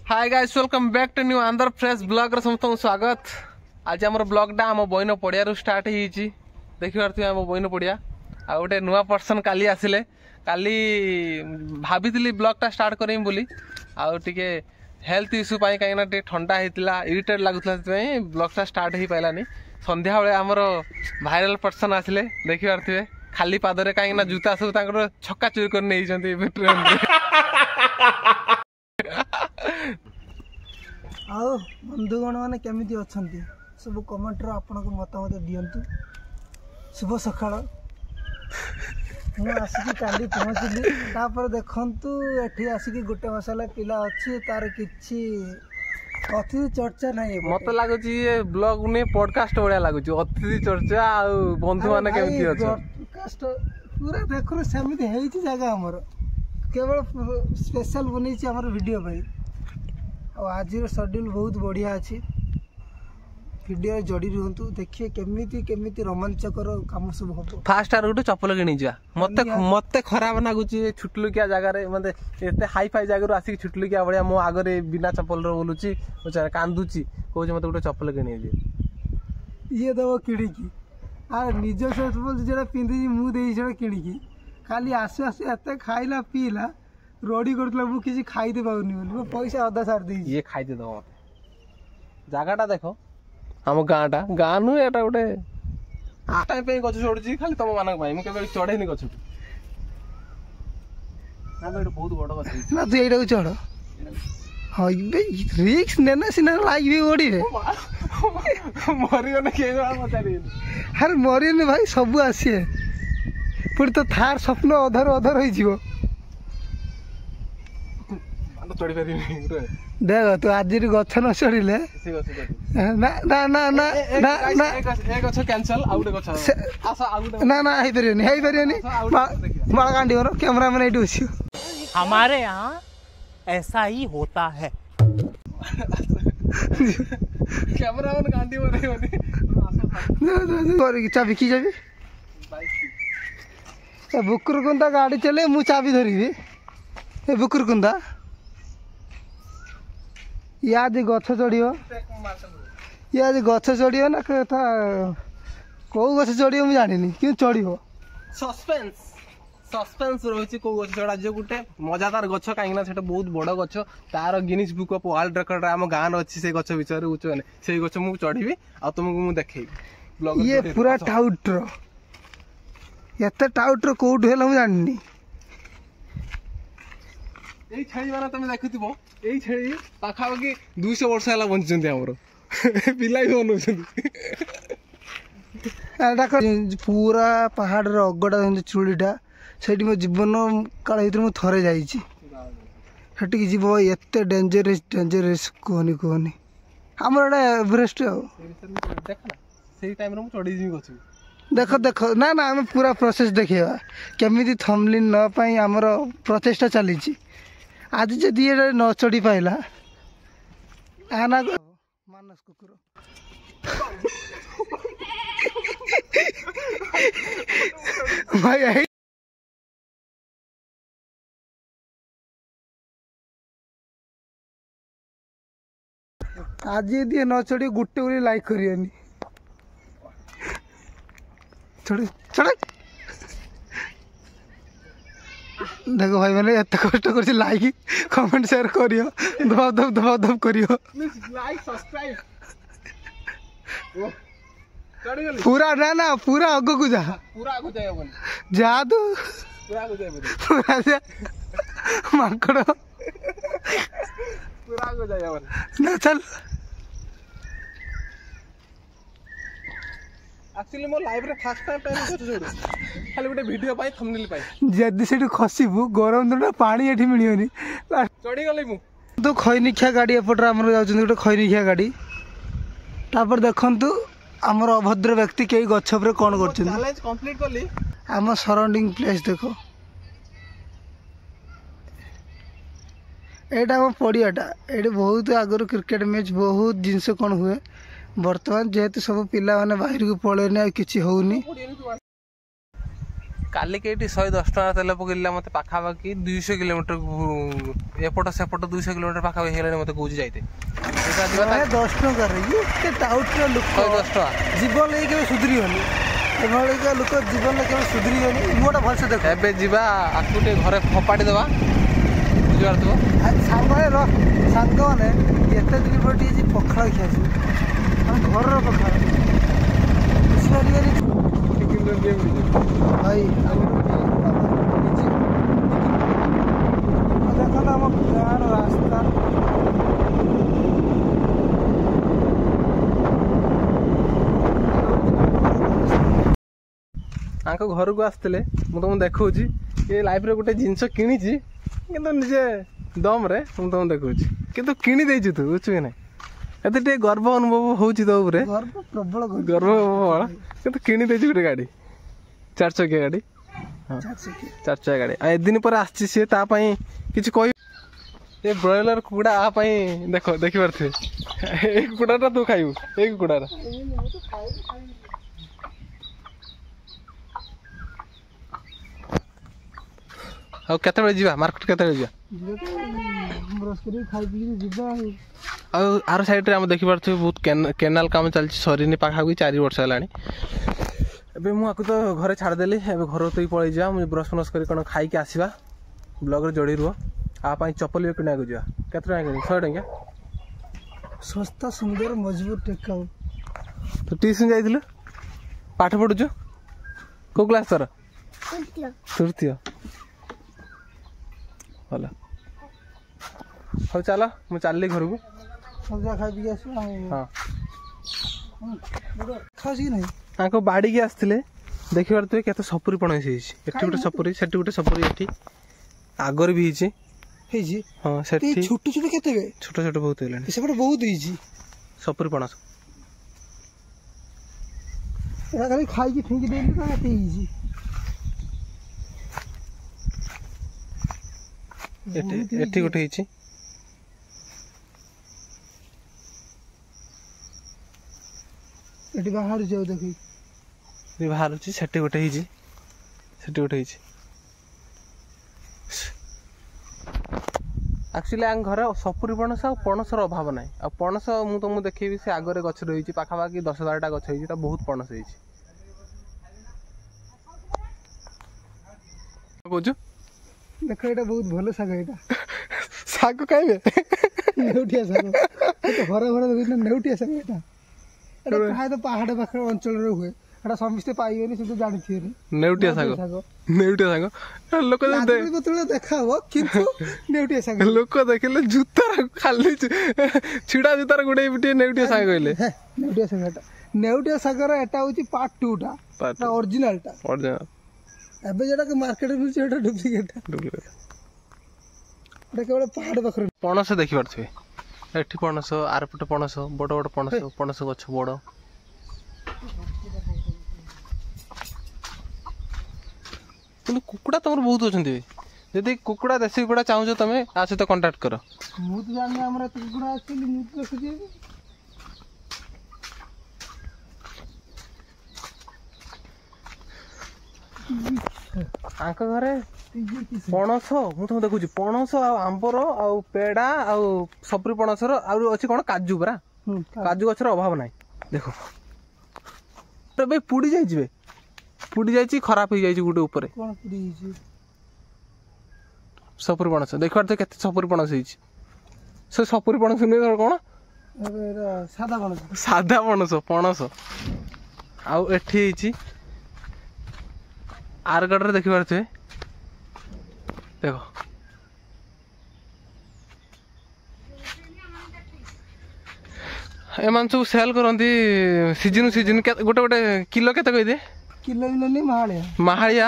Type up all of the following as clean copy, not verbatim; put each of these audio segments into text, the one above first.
Hi guys welcome back to new Andhra fresh blog समस्त स्वागत। आज आम ब्लॉगटा आम बइन पड़िया स्टार्ट होती देखिए आम बइन पड़िया आ गोटे नुआ पर्सन काली आसिले काली भाभी ब्लॉगटा स्टार्ट करें बोली आउटे हेल्थ इश्यू कहीं ठंडा होता इरिटेट लगुला ब्लॉगटा स्टार्ट हो पारानी। संध्या बेले आमर भाइराल पर्सन आसिले देखिए खाली पादरे कहीं जूता सब छक्का चोरी कर नहीं ट्रेन आओ बंधुगण मैंने केमिति अछंती सब कमेंट रो आपन को मतामत दियंतु। शुभ सकाळ मु आसिकी काली पहुंचली तापर देखंतु एठी आसिकी गुटे मसाला पिला अछि तार किछि अतिथि चर्चा नहीं मत लागुच ये ब्लॉग ने पॉडकास्ट बढ़िया लागुच अतिथि चर्चा आ बंधु माने केमिति अछि पॉडकास्ट पूरा देखो सेमिति हेछि जगह हमर केवल स्पेशल बनी छी हमर वीडियो भाई और आज शेड्यूल बहुत बढ़िया अच्छी वीडियो जोड़ी रुहतु देखिए केमिति केमिति रोमांचकर काम सब हम फास्ट आर गोटे चप्पल किनी जा मते मते खराब लागुची छुटलुकिया जगह रे मते एते हाई फाई जगह रो आसी छुटलुकिया बढ़िया मो आगरे बिना चप्पल रो बोलुची कांदुची कहूँ मते गोटे चप्पल किनी दे ये दबो किड़ी की आ निज चप्पल जेड़ा पिंदी मु देई जेड़ा किड़ी की खाली आसु आसु एते खाइला पीला रोडी करतला मु किसी खाई दे पाउनी बोली मो पैसा आधा सार दे ये खाई दे दो जगहटा देखो हम गाँटा गाँ नु एटा गोटे आटा पे गछ छोड़ुची खाली तम मानक भाई मु केबे चढ़ेनी गछ ना बेट बहुत बड़ गछ ना तू एटा को चढ़ हां बे रिस्क नेना सिना लागबी ओडी रे मरियो न के बतारी अरे मरियो ने भाई सब आसी पुर तो थार स्वप्न अधर अधर होई जीवो चढ़ी पारि देख तू आज गछ न चढ़िले ना ना ना ना ना ना गछ कैंसल आउट गछ आसा आउट ना ना हे परियोनी बड़ा कांडी रो कैमरामैन एडी उसी हमारे यहाँ ऐसा ही होता है। कैमरामैन कांडी रे होनी चाबी की जाबी बुकुर कुंदा गाड़ी चले मु चाबी धरिबी ए बुकुर कुंदा याद गछ चढ़ियो याद गछ चढ़ियो ना कथा कौ गछ चढ़ियो मुझे जानी क्यों चढ़ियो सस्पेंस सस्पेंस रही कौ गछ चढ़ा जो गोटे मजादार गछ कहीं से बहुत बड़ गछ तार Guinness book of world record आम गाँव अच्छी से गछ विषय उच्च मैंने से गछ मुझे चढ़ी आ तुमको मुझे देखी ये पूरा टाउट एत टाउट कौटू है मुझे जानी यही छेली मैंने तुम देखुव यही छेली पाखापाखि 200 वर्ष है बंचुंट आमर पिला भी बनाऊँ पूरा पहाड़ अगटा चूड़ीटा से मो जीवन काल भर थे जाटी जीव एत डेंजरस डेंजरस कहनी कहनी आमर एवरेस्ट देख देख ना ना आम पूरा प्रोसेस देखा केमी थमलिन न पाई आमर प्रचेषा चली आज जदि न चढ़ी पाइला आना मानस कुकुर भाई आज यदि न चढ़ी गोटे बोली लाइक करियनी चढ़ चढ़ देखो भाई मैंने एत कष्ट कर लाइक कमेंट शेयर करियो दब दब दब दब करियो लाइक सब्सक्राइब पूरा ना ना पूरा आगो को जा पूरा आगो जाए जा तू पूरा आगो जाए पूरा जा माकड़ पूरा आगो जाए ना चल एक्चुअली मो लाइव रे फर्स्ट टाइम गछ छोड़ खाली गोटे वीडियो पाई थंबनेल पाई जदी सेठी खसिबु गरम दिन पानी एठी मिलियोनी चढ़ी गली मु तो खैनिखिया गाड़ी एपटर आमर जाउछन गोटे खैनिखिया गाड़ी तापर देखंतु आमर अभद्र व्यक्ति कई गछ पर कोन करछन चैलेंज कंप्लीट करली आम सराउंडिंग प्लेस देखो एटा हम पड़ियाटा एटी बहुत आगर क्रिकेट मैच बहुत जिनस कौन हुए बर्तमान जेहेतु सब पिला माने बाहर को पड़ेनि किसी होनी काली के 110 टका तेल पकड़ा मत पाखापाखि 200 किलोमीटर एपट सेपट 200 किलोमीटर पाखापाखि है मत कौच जाते 10 टका टाउट लोक 110 टका जीवन लेके सुधरीबनी एभलिका लोक जीवन के सुधरीबनी मुटा भलसे देख एबे जीवा आकु टे घरे फपाड़ी देवा बुझिपारथबो सांग मैंने एत दिन पर पखाड़ खियासी घर पखाड़ भाई देख आम गाँव रास्ता घर को आसते तुमको देखा ये लाइफ रे गोटे जिनस किणी कि निजे दम रे तुमको देखा कि किणी देचु तू बुझु कि ना एत गर्व अनुभव हो प्रबल गर्व कि किणी देचु गोटे गाड़ी 4 चकिया गाड़ी हाँ 4 चकिया गाड़ी ए दिन पर आसी सी किसी कह ये ब्रॉयलर कुकुड़ा देख देखी पारे एक कुकुड़ा तू खाइबू एक कुकुड़ा ଆଉ କେତେବେଳେ ଯିବା ମାର୍କେଟ କେତେବେଳେ ଯିବା ଆଉ ଆର ସାଇଡରେ ଆମେ ଦେଖିପାରୁଥିବେ ବହୁତ କେନାଲ କାମ ଚାଲିଛି ସରିନି ପାଖାପାଖି 4 ବର୍ଷ ହେଲାଣି ଏବେ ମୁଁ ଆକୁ ତ ଘରେ ଛାଡ଼ିଦେଲି ଏବେ ଘର ତୁ ପଳେଇ ଯିବା ମୁଁ ବ୍ରସ୍ ଫ୍ରସ୍ କରି କ'ଣ ଖାଇକି ଆସିବା ବ୍ଲଗ୍ରେ ଯୋଡ଼ି ରୁହ ଆ ପାଇଁ ଚପଲ ବି କିଣିବାକୁ ଯିବା କେତେ ଟଙ୍କା କିଣି 100 ଟଙ୍କା ଶସ୍ତା ସୁନ୍ଦର ମଜବୁତ ଟେକାଉ ତୁ ଟ୍ୟୁସନ୍ ଯାଇଥିଲୁ ପାଠ ପଢୁଛୁ କୋଉ କ୍ଲାସ୍ ତୋର ତୃତୀୟ ଭଲ ହଉ ଚାଲ ମୁଁ ଚାଲିଲି ଘରକୁ ଖାଇକି ଆସିବା ହଁ ଖାଉଛି କି ନାହିଁ ତାଙ୍କ ବାଡ଼ିକି ଆସିଥିଲେ ଦେଖିପାରୁଥିବେ କେତେ ସପୁରି ପଣସ ହେଇଛି ଏଠି ଗୋଟେ ସପୁରି ସେଠି ଗୋଟେ ସପୁରି ଏଠି ଆଗରେ ବି ହେଇଛି ହଁ ସେଠି ଛୋଟ ଛୋଟ କେତେ ଛୋଟ ଛୋଟ ବହୁତ ହେଲାଣି ସେପଟେ ବହୁତ ହେଇଛି ସପୁରି ପଣସ ଏଟା ଖାଲି ଖାଇକି ଫିଙ୍ଗି ଦେଇଲି ତ ଏତେ ହେଇଛି ଏଠି ଗୋଟେ ହେଇଛି ଏଠି ବାହାରୁଛି ଆଉ ଦେଖି ବାହାରୁଛି ସେଠି ଗୋଟେ ହେଇଛି ସେଠି ଗୋଟେ ହେଇଛି ଆକ୍ଚୁଆଲି ଆମ ଘରେ ସପୁରି ପଣସ ଆଉ ପଣସର ଅଭାବ ନାହିଁ ଆଉ ପଣସ ମୁଁ ତମକୁ ଦେଖେଇବି ସେ ଆଗରେ ଗଛ ରହିଛି ପାଖାପାଖି 10-12ଟା ଗଛ ହେଇଛି ତା ବହୁତ ପଣସ ହେଇଛି କହୁଛୁ ଦେଖ ଏଇଟା ବହୁତ ଭଲ ଶାଗ ଏଇଟା ଶାଗ ଖାଇବେ ନେଉଟିଆ ଶାଗ ଘରେ ଘରେ ଦେଖୁଛ ନେଉଟିଆ ଶାଗ ଏଇଟା ଏଇଟା ପ୍ରାୟତଃ ପାହାଡ଼ ପାଖରେ ଅଞ୍ଚଳରେ ହୁଏ ଏଇଟା ସମସ୍ତେ ପାଇବେନି ସେ ତ ଜାଣିଥିବେ ନେଉଟିଆ ଶାଗ ନେଉଟିଆ ଶାଗ ଲୋକ ଦେଖା ହବ କିନ୍ତୁ ନେଉଟିଆ ଶାଗ ଲୋକ ଦେଖିଲେ ଜୁତାର ଖାଲି ଛିଡ଼ା ଜୁତାର ଗୋଟେ ଟିକେ ନେଉଟିଆ ଶାଗ କହିଲେ ନେଉଟିଆ ଶାଗ ଏଟା ନେଉଟିଆ ଶାଗର ଏଟା ହଉଛି ପାର୍ଟ 2ଟା ଅରିଜିନାଲଟା ଏବେ ଯେଟା ମାର୍କେଟରେ ମିଳୁଛି ଏଟା ଡୁପ୍ଲିକେଟଟା ଏଟା କେବଳ ପାହାଡ଼ ପାଖରେ ପଣସ ଦେଖିପାରୁଥିବେ ଏଠି ପଣସ ଆରପଟେ ପଣସ ବଡ଼ ବଡ଼ ପଣସ ପଣସ ଗଛ ବଡ଼ କିନ୍ତୁ କୁକୁଡ଼ା ତମର ବହୁତ ଅଛନ୍ତି ଯଦି କୁକୁଡ଼ା ଦେଶୀ କୁକୁଡ଼ା ଚାହୁଁଛ ତମେ ଆ ସହିତ କଣ୍ଟାକ୍ଟ କର ମୁଁ ତ ଜାଣିନି ଆମର ଏତେ କୁକୁଡ଼ା ଆକ୍ଚୁଆଲି ମୁଁ ତ ଦେଖୁଛି ତାଙ୍କ ଘରେ ପଣସ ମୁଁ ତମକୁ ଦେଖୁଛି ପଣସ ଆଉ ଆମ୍ବର ଆଉ ପେଡ଼ା ଆଉ ସପୁରି ପଣସର ଆହୁରି ଅଛି କ'ଣ କାଜୁ ପରା କାଜୁ ଗଛର ଅଭାବ ନାହିଁ ଦେଖ ଏବେ ପୁଡ଼ି ଯାଇଛି ପୁଡ଼ି ଯାଇଛି ଖରାପ ହେଇଯାଇଛି ଗୋଟେ ଉପରେ ସପୁରି ପଣସ ଦେଖିପାରୁଥିବେ କେତେ ସପୁରି ପଣସ ହେଇଛି ସେ ସପୁରି ପଣସ ନୁହେଁ କ'ଣ ସାଧା ପଣସ ପଣସ ଆଉ ଏଠି ହେଇଛି ଆରଗଡ଼ରେ ଦେଖିପାରୁଥିବେ ଦେଖ ଏମାନେ ସବୁ ସେଲ୍ କରନ୍ତି ସିଜିନ୍ ଗୋଟେ ଗୋଟେ କିଲୋ କେତେ କହିଦିଏ କିଲୋ ମାହାଳିଆ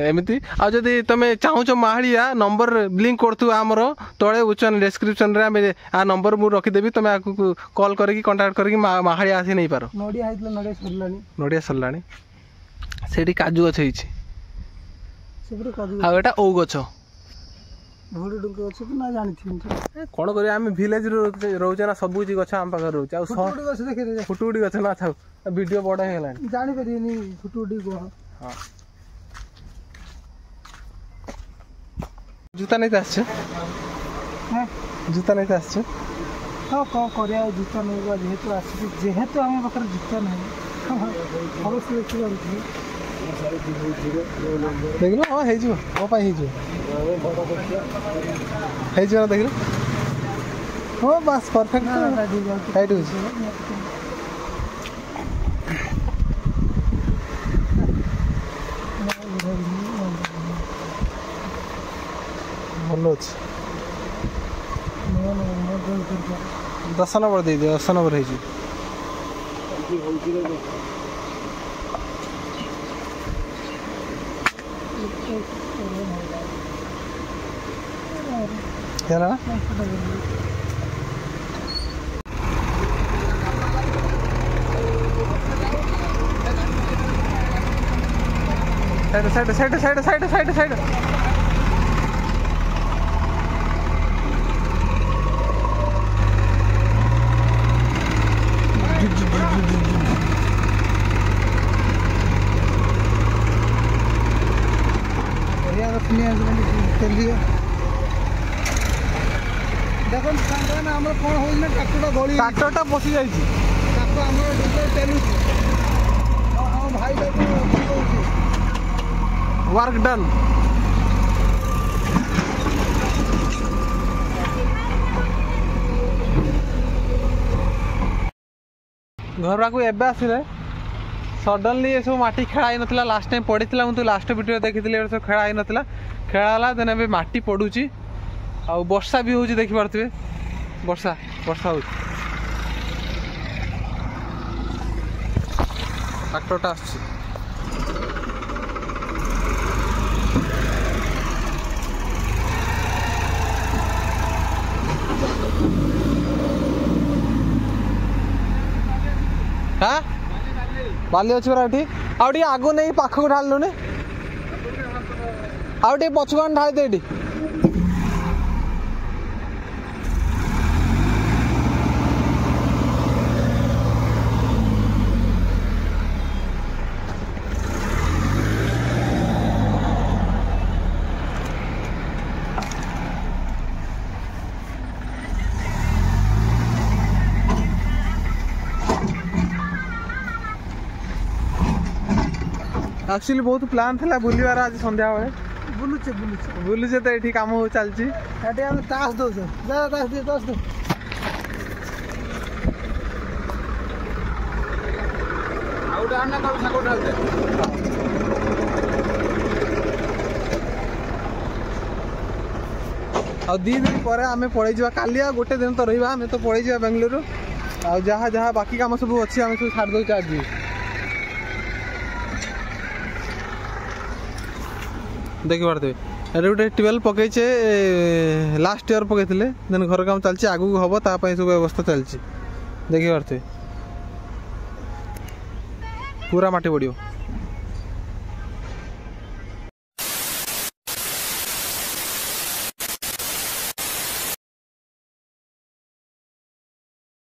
ଏମିତି ଆଉ ଯଦି ତମେ ଚାହୁଁଛ ମାହାଳିଆ ନମ୍ବର ଲିଙ୍କ କରୁଥିବ ଆମର ତଳେ ଡେସ୍କ୍ରିପସନରେ ଆମେ ଆ ନମ୍ବର ମୁଁ ରଖିଦେବି ତମେ ଆଗକୁ କଲ୍ କରିକି କଣ୍ଟାକ୍ଟ କରିକି ମାହାଳିଆ ଆସି ନେଇପାର ନଡ଼ିଆ ସରିଲାଣି ସେଇଠି କାଜୁ ଗଛ ହେଇଛି ଆଉ ଏଇଟା ଓଉ ଗଛ କ'ଣ କରିବା ଆମେ ଭିଲେଜରେ ରହୁଛେ ନା ସବୁ କିଛି ଗଛ ଆମ ପାଖରେ ରହୁଛି ଆଉ ଫୁଟୁଗୁଟି ଗଛ ନା ଥାଉ ଭିଡ଼ିଓ ବଡ଼ ହେଇଗଲାଣି ଜାଣିପାରିବେନି ଫୁଟୁଗୁଟି କ'ଣ हाँ जूता नहीं आसछ हाँ जूता नहीं आसछ हाँ कौन कर जूता नहीं जेहेतु आसी जेहेतु आम पाखे जूता ना अवश्य देख लो हाँ हो पाई हो देख लो हाँ बस परफेक्ट टाइट हो भल अच्छे 10 नंबर दे दियो 10 नंबर है क्या साइड देखो आम कौन हो ट्रैक्टर पशि जा भाई वर्क डन घर को एबे आसिले सडनली ये सब माटी खेला ना लास्ट टाइम पड़ा मुझे लास्ट वीडियो देखी सब खेला ना खेला देन ए माटी पड़ुची आ वर्षा भी होची देखि पारथिबे वर्षा हो ट्रैक्टरटा आछी हाँ बाली अच्छी परा ये आगे आगु नहीं पाखक ढालुने आगे पछुआ ढाई दे ये एक्चुअली बहुत प्लान था बुलवार आज संध्या बेले बुलुचे तो ये कम हो चलती ताश दो आ 2 दिन पर आम पड़े जा काली गोटे दिन तो रहा आम तो पड़े जा बेंगलुरु आ जहाँ जहाँ बाकी कम सब अच्छी आम सब छाड़ दे आज देखी पारे ये गोटे ट्यूबवेल पकईचे लास्ट ईयर पकई देन घर काम चलती आगू हम तापाई सब व्यवस्था चलती देखी पारे पूरा माटी पड़ो